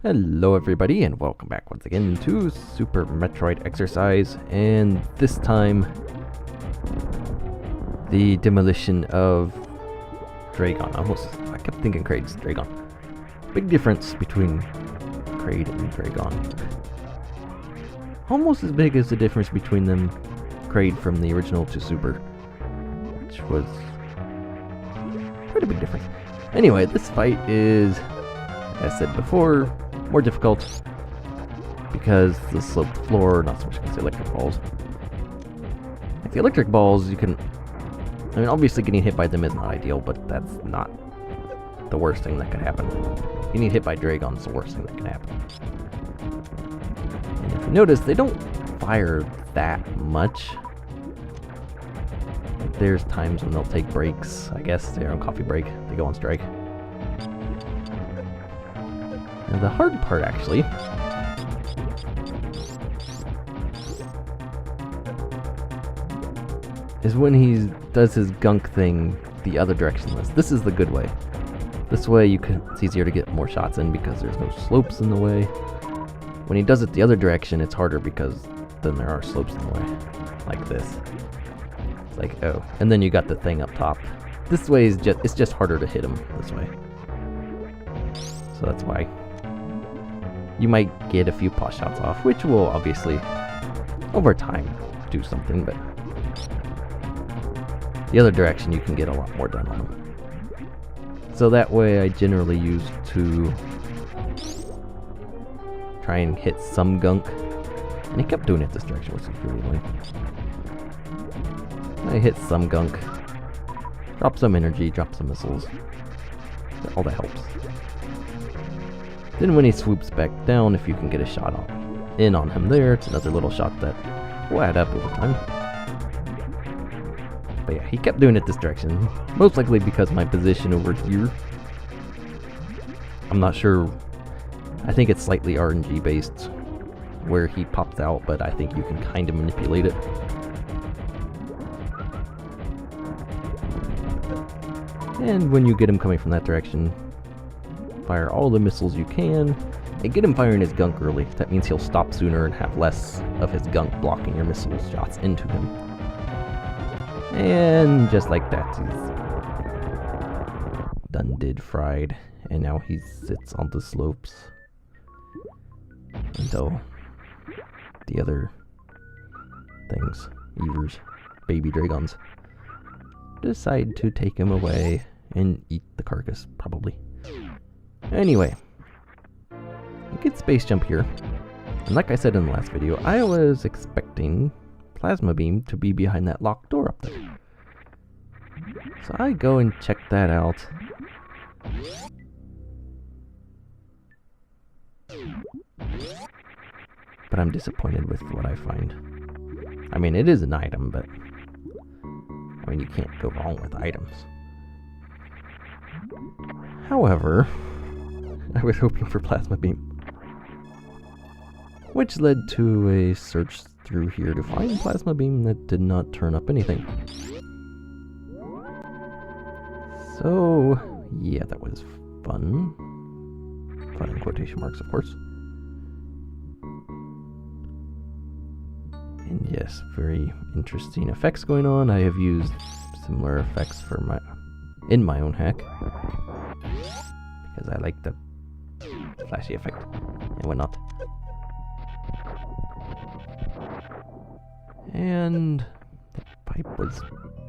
Hello everybody, and welcome back once again to Super Metroid Exercise, and this time the demolition of Draygon. I kept thinking Kraid's Draygon. Big difference between Kraid and Draygon. Almost as big as the difference between them, Kraid from the original to Super, which was quite a big difference. Anyway, this fight is, as I said before, more difficult because the sloped floor, not so much against the electric balls. Like the electric balls, you can, I mean, obviously getting hit by them is not ideal, but that's not the worst thing that could happen. Getting hit by Draygon is the worst thing that can happen. And if you notice, they don't fire that much. Like there's times when they'll take breaks. I guess they're on coffee break, they go on strike. Now the hard part, actually, is when he does his gunk thing the other direction. This is the good way. This way it's easier to get more shots in because there's no slopes in the way. When he does it the other direction, it's harder because then there are slopes in the way. Like this. It's like, oh. And then you got the thing up top. This way is it's just harder to hit him this way. So that's why. You might get a few pot shots off, which will obviously, over time, do something, but the other direction you can get a lot more done on them. So that way I generally use to try and hit some gunk, and he kept doing it this direction, which is really annoying. I hit some gunk, drop some energy, drop some missiles, all that helps. Then when he swoops back down, if you can get a shot in on him there, it's another little shot that will add up over time. But yeah, he kept doing it this direction, most likely because my position over here, I'm not sure, I think it's slightly RNG based where he pops out, but I think you can kind of manipulate it. And when you get him coming from that direction, fire all the missiles you can, and get him firing his gunk early. That means he'll stop sooner and have less of his gunk blocking your missile shots into him. And just like that, he's done fried, and now he sits on the slopes until the other things, Evers, baby Draygons, decide to take him away and eat the carcass, probably. Anyway, we get Space Jump here, and like I said in the last video, I was expecting Plasma Beam to be behind that locked door up there. So I go and check that out. But I'm disappointed with what I find. I mean, it is an item, but I mean, you can't go wrong with items. However, I was hoping for Plasma Beam, which led to a search through here to find Plasma Beam that did not turn up anything. So, yeah, that was fun. Fun in quotation marks, of course. And yes, very interesting effects going on. I have used similar effects in my own hack, because I like the flashy effect and whatnot. And the pipe was,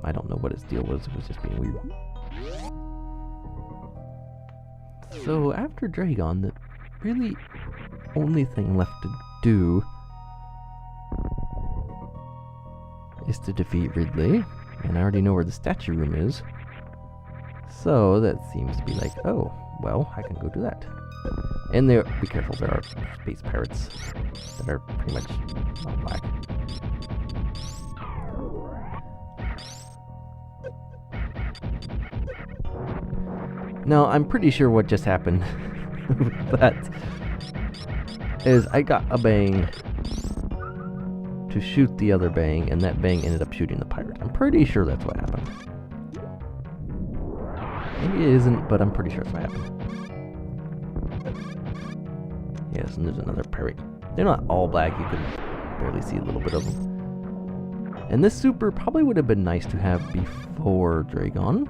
I don't know what its deal was, it was just being weird. So after Draygon, the really only thing left to do is to defeat Ridley, and I already know where the statue room is. So that seems to be like, oh, well, I can go do that. And there, be careful, there are space pirates that are pretty much all black. Now, I'm pretty sure what just happened with that is I got a bang to shoot the other bang, and that bang ended up shooting the pirate. I'm pretty sure that's what happened. Maybe it isn't, but I'm pretty sure that's what happened. Yes, and there's another pirate. They're not all black, you can barely see a little bit of them. And this super probably would have been nice to have before Draygon.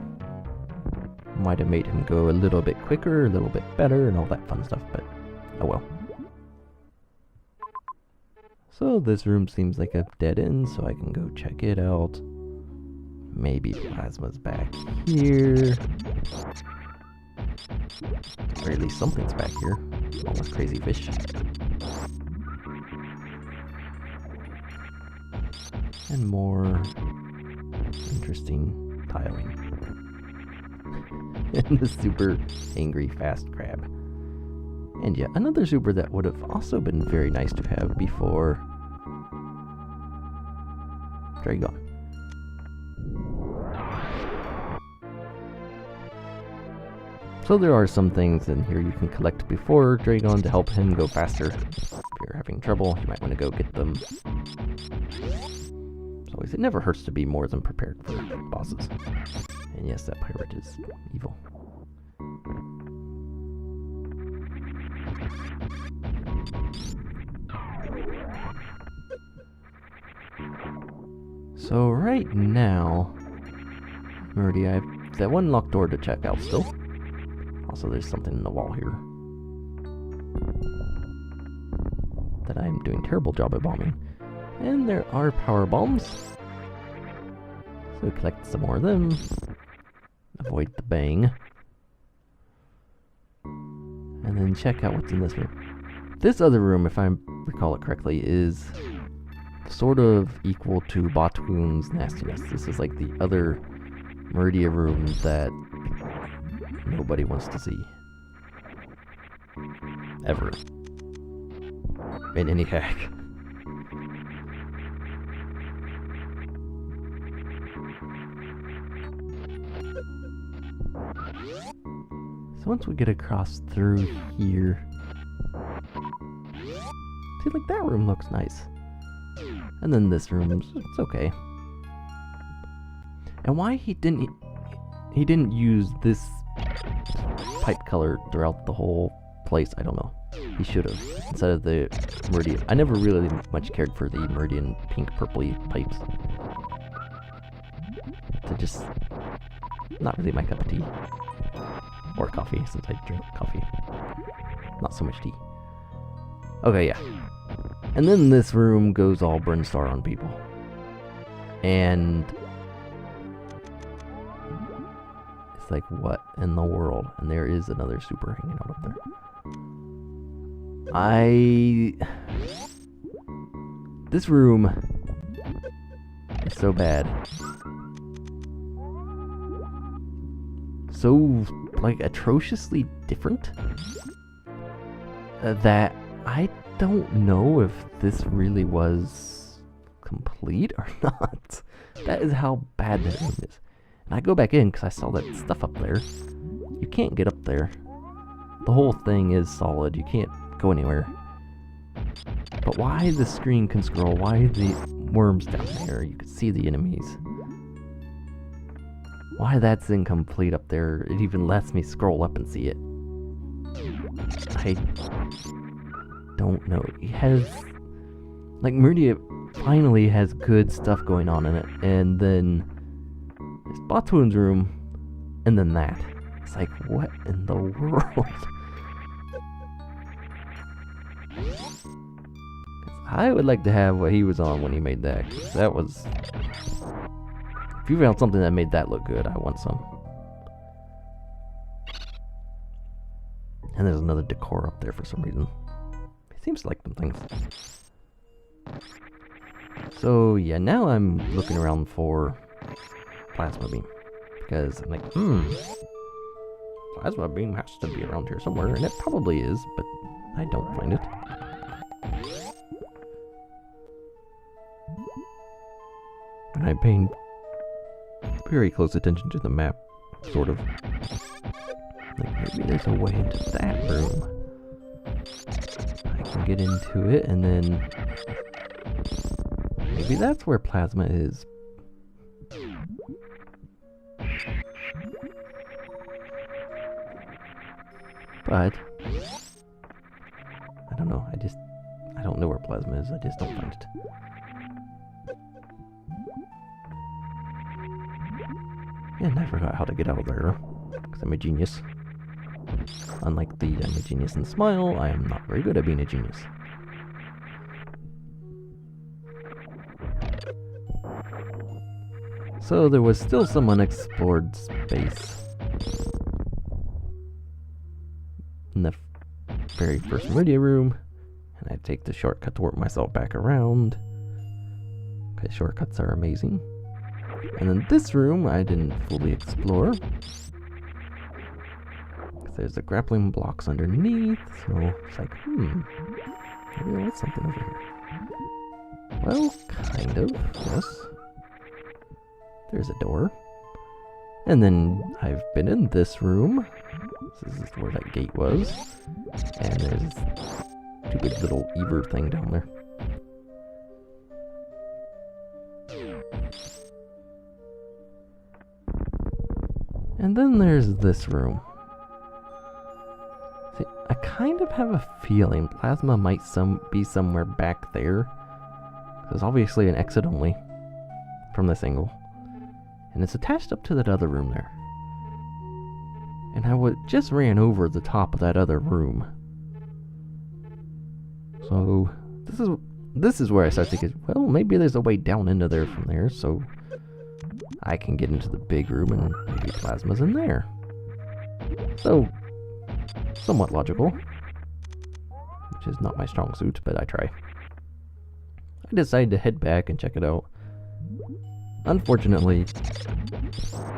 Might have made him go a little bit quicker, a little bit better, and all that fun stuff, but oh well. So this room seems like a dead end, so I can go check it out. Maybe Plasma's back here. Or at least something's back here. All those crazy fish. And more interesting tiling. And the super angry fast crab. And yeah, another super that would have also been very nice to have before Draygon. So there are some things in here you can collect before Draygon to help him go faster. If you're having trouble, you might want to go get them. As always, it never hurts to be more than prepared for bosses. And yes, that pirate is evil. So right now, already I have that one locked door to check out still. Also, there's something in the wall here that I'm doing a terrible job at bombing. And there are power bombs. So collect some more of them. Avoid the bang. And then check out what's in this room. This other room, if I recall it correctly, is sort of equal to Batoon's nastiness. This is like the other Meridia room that nobody wants to see. Ever. In any hack. So once we get across through here, see, like that room looks nice. And then this room, it's okay. And why he didn't use this pipe color throughout the whole place, I don't know. He should have, instead of the Meridian. I never really much cared for the Meridian pink purpley pipes. They're just not really my cup of tea. Or coffee, since I drink coffee. Not so much tea. Okay, yeah. And then this room goes all Brinstar on people. And it's like, what in the world? And there is another super hanging out up there. This room is so bad. So, like, atrociously different that I don't know if this really was complete or not. That is how bad that room is. And I go back in because I saw that stuff up there. You can't get up there. The whole thing is solid. You can't go anywhere. But why the screen can scroll? Why the worms down there? You can see the enemies. Why that's incomplete up there? It even lets me scroll up and see it. I don't know. It has, like, Meridia finally has good stuff going on in it, and then there's Batoon's room, and then that. It's like, what in the world? I would like to have what he was on when he made that. 'Cause that was... If you found something that made that look good, I want some. And there's another decor up there for some reason. It seems to like them things. So yeah, now I'm looking around for Plasma Beam. Because I'm like, Plasma Beam has to be around here somewhere. And it probably is, but I don't find it. And I'm paying very close attention to the map, sort of. Like, maybe there's a way into that room. I can get into it, and then maybe that's where Plasma is. But I know. I don't know where plasma is. I just don't find it. And I forgot how to get out of there, because I'm a genius. Unlike the I'm a genius in Smile, I am not very good at being a genius. So there was still some unexplored space in the very first media room, and I take the shortcut to work myself back around, because shortcuts are amazing. And then this room I didn't fully explore, because there's the grappling blocks underneath, so it's like, maybe there was something over here. Well, kind of, yes. There's a door. And then I've been in this room. This is where that gate was. And there's this stupid little Eber thing down there. And then there's this room. See, I kind of have a feeling plasma might be somewhere back there. There's obviously an exit only from this angle. And it's attached up to that other room there. And I just ran over the top of that other room. So this is where I start thinking, well, maybe there's a way down into there from there, so I can get into the big room and maybe plasma's in there. So, somewhat logical. Which is not my strong suit, but I try. I decided to head back and check it out. Unfortunately,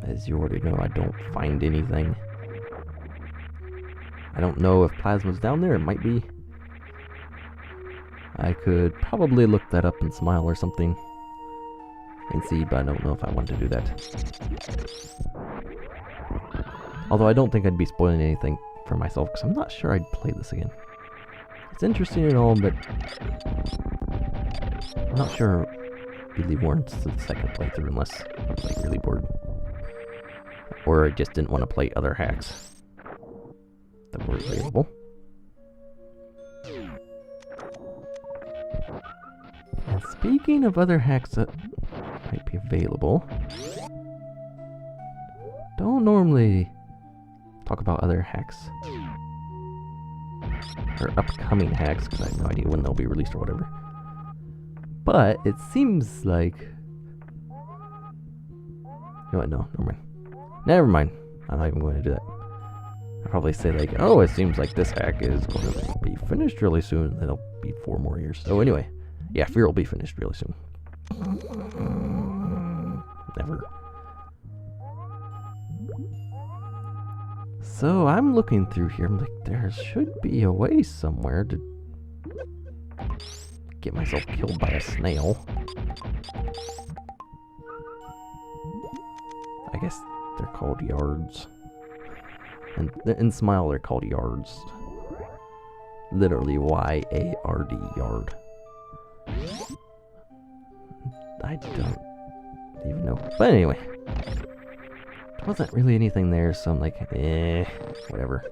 as you already know, I don't find anything. I don't know if plasma's down there. It might be. I could probably look that up in Smile or something and see, but I don't know if I want to do that. Although I don't think I'd be spoiling anything for myself, because I'm not sure I'd play this again. It's interesting and all, but I'm not sure it really warrants the second playthrough unless I'm like really bored. Or I just didn't want to play other hacks that were available. And speaking of other hacks that might be available, don't normally talk about other hacks or upcoming hacks because I have no idea when they'll be released or whatever. But it seems like, you know what? No, never mind. Never mind. I'm not even going to do that. I'll probably say like, oh, it seems like this hack is going to be finished really soon. It'll be 4 more years. So anyway, yeah, Fear will be finished really soon. Never. So I'm looking through here. I'm like, there should be a way somewhere to get myself killed by a snail. I guess they're called yards. And in Smile, they're called yards. Literally Y-A-R-D, yard. I don't even know. But anyway. There wasn't really anything there, so I'm like, whatever.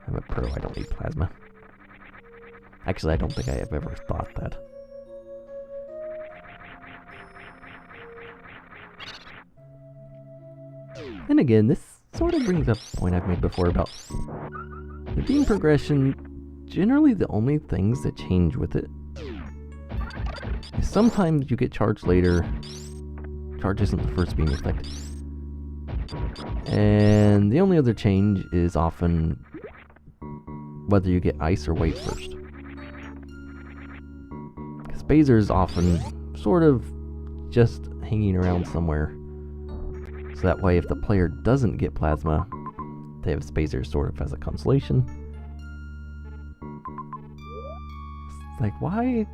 I'm a pro, I don't need plasma. Actually, I don't think I have ever thought that. And again, this sort of brings up a point I've made before about the beam progression. Generally, the only things that change with it is sometimes you get charged later. Charge isn't the first beam effect. And the only other change is often whether you get ice or wave first. Because phasers often sort of just hanging around somewhere. So that way if the player doesn't get plasma, they have phasers sort of as a consolation. It's like, why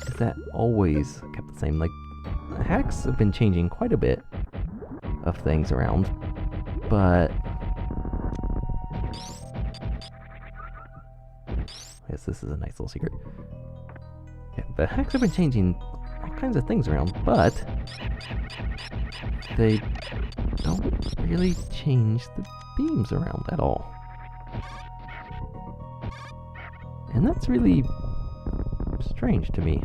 is that always kept the same? Like, hacks have been changing quite a bit of things around, but I guess this is a nice little secret. Yeah, the hacks have been changing all kinds of things around, but they don't really change the beams around at all. And that's really strange to me.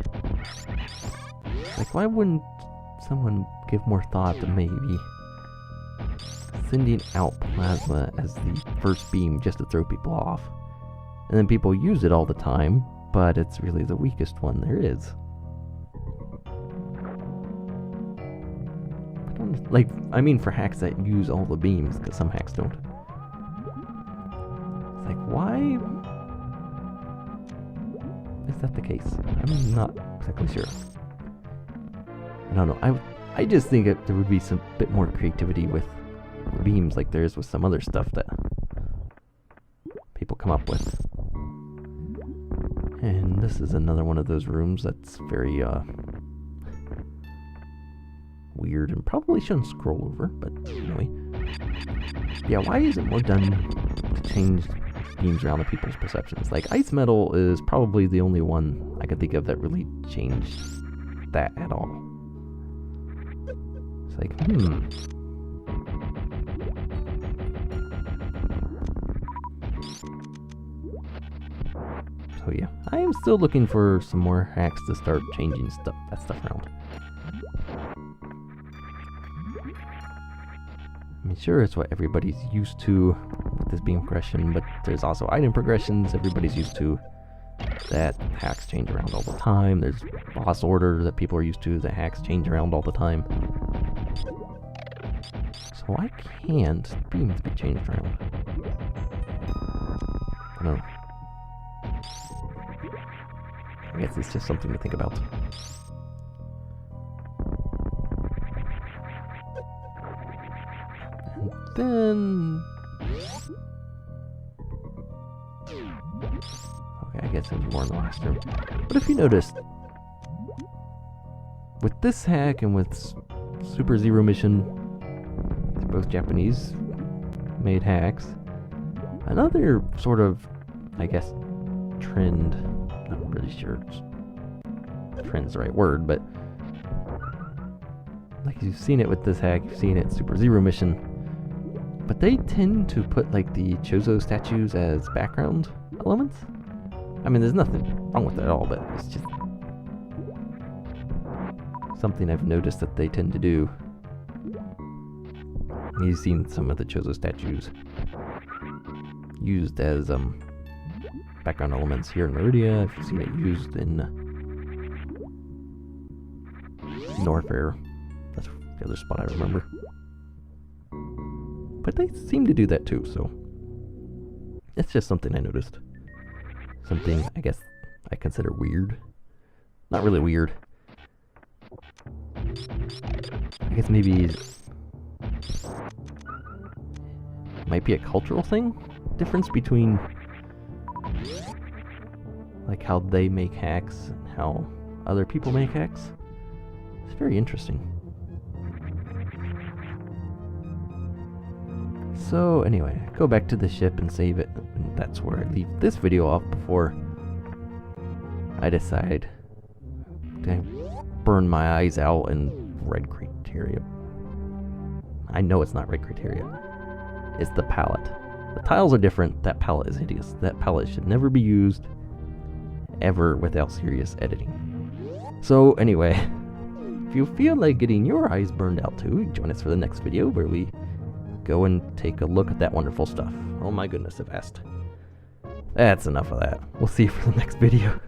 Like, why wouldn't someone give more thought to maybe sending out plasma as the first beam just to throw people off? And then people use it all the time, but it's really the weakest one there is. Like, I mean for hacks that use all the beams, because some hacks don't. It's like, why is that the case? I'm not exactly sure. I don't know. I just think that there would be some bit more creativity with beams like there is with some other stuff that people come up with. And this is another one of those rooms that's very weird and probably shouldn't scroll over, but anyway. Yeah, why isn't more done to change beams around the people's perceptions? Like, ice metal is probably the only one I could think of that really changed that at all. It's like, So yeah, I am still looking for some more hacks to start changing that stuff around. I mean, sure, it's what everybody's used to with this beam progression, but there's also item progressions everybody's used to that hacks change around all the time. There's boss order that people are used to that hacks change around all the time. So why can't beams be changed around? I don't know. I guess it's just something to think about. And then... Okay, I guess there's more in the last room. But if you noticed, with this hack and with Super Zero Mission, they're both Japanese-made hacks, another sort of, I guess, trend... I'm not really sure trend's the right word, but like you've seen it with this hack, you've seen it in Super Zero Mission, but they tend to put like the Chozo statues as background elements. I mean, there's nothing wrong with that at all, but it's just something I've noticed that they tend to do. You've seen some of the Chozo statues used as background elements here in Meridia. I've seen it used in Norfair. That's the other spot I remember. But they seem to do that too, so it's just something I noticed. Something I guess I consider weird. Not really weird. I guess maybe it might be a cultural thing? Difference between like how they make hacks and how other people make hacks. It's very interesting. So anyway, go back to the ship and save it, and that's where I leave this video off before I decide to burn my eyes out in red criteria. I know it's not red criteria. It's the palette. The tiles are different. That palette is hideous. That palette should never be used ever without serious editing. So anyway, if you feel like getting your eyes burned out too, join us for the next video where we go and take a look at that wonderful stuff. Oh my goodness, so fast. That's enough of that. We'll see you for the next video.